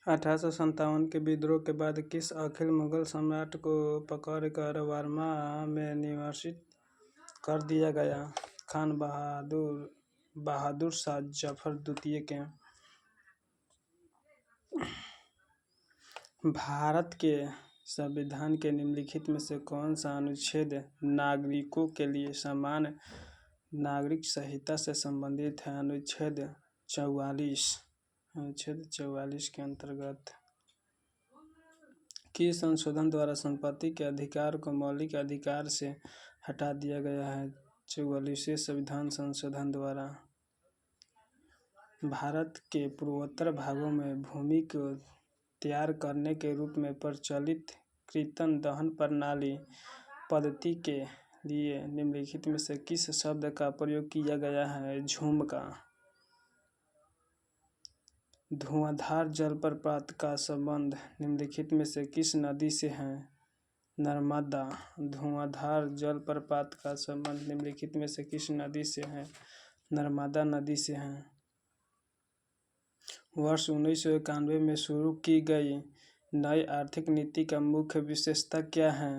1857 के विद्रोह के बाद किस अखिल मुगल सम्राट को पकड़कर बर्मा में निर्वासित कर दिया गया? खान बहादुर शाह जफर द्वितीय के। भारत के संविधान के निम्नलिखित में से कौन सा अनुच्छेद नागरिकों के लिए समान नागरिक संहिता से संबंधित है? अनुच्छेद 44 के अंतर्गत किस संशोधन द्वारा संपत्ति के अधिकार को मौलिक अधिकार से हटा दिया गया है? 44वें संविधान संशोधन द्वारा। भारत के पूर्वोत्तर भागों में भूमि को तैयार करने के रूप में प्रचलित कृत्रिम दहन प्रणाली पद्धति के लिए निम्नलिखित में से किस शब्द का प्रयोग किया गया है? झुमका। धुआंधार जलप्रपात का संबंध निम्नलिखित में से किस नदी से है? नर्मदा। धुआंधार जलप्रपात का संबंध निम्नलिखित में से किस नदी से है? नर्मदा नदी से है। वर्ष 1991 में शुरू की गई नई आर्थिक नीति का मुख्य विशेषता क्या है?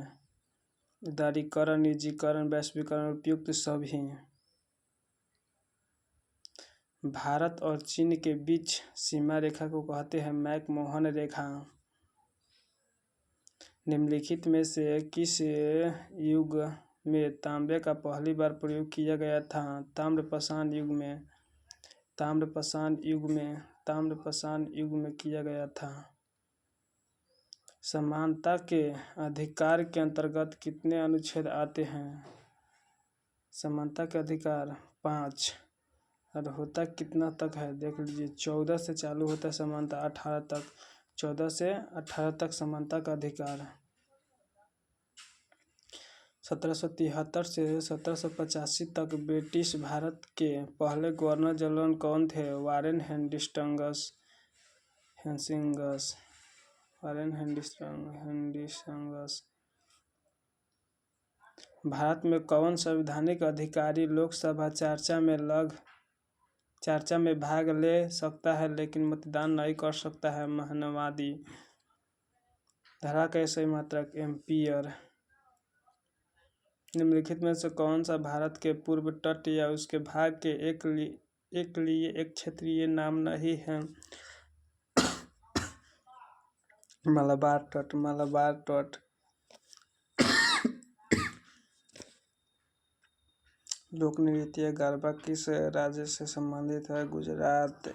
उदारीकरण, निजीकरण, वैश्वीकरण, उपयुक्त सभी। भारत और चीन के बीच सीमा रेखा को कहते हैं मैकमोहन रेखा। निम्नलिखित में से किस युग में तांबे का पहली बार प्रयोग किया गया था? ताम्रपाषाण युग में। ताम्रपाषाण युग में किया गया था। समानता के अधिकार के अंतर्गत कितने अनुच्छेद आते हैं? समानता के अधिकार 5। और होता कितना तक है देख लीजिए। 14 से चालू होता है समानता, 18 तक। 14 से 18 तक समानता का अधिकार। 1773 से 1785 तक ब्रिटिश भारत के पहले गवर्नर जनरल कौन थे? Warren Hastings. भारत में कौन संवैधानिक अधिकारी लोकसभा चर्चा में भाग ले सकता है लेकिन मतदान नहीं कर सकता है? महानवादी। धारा का सही मात्रक एम्पियर। निम्नलिखित में से कौन सा भारत के पूर्व तट या उसके भाग के एक क्षेत्रीय नाम नहीं है? मलाबार तट। लोक नृत्य गरबा किस राज्य से संबंधित है? गुजरात।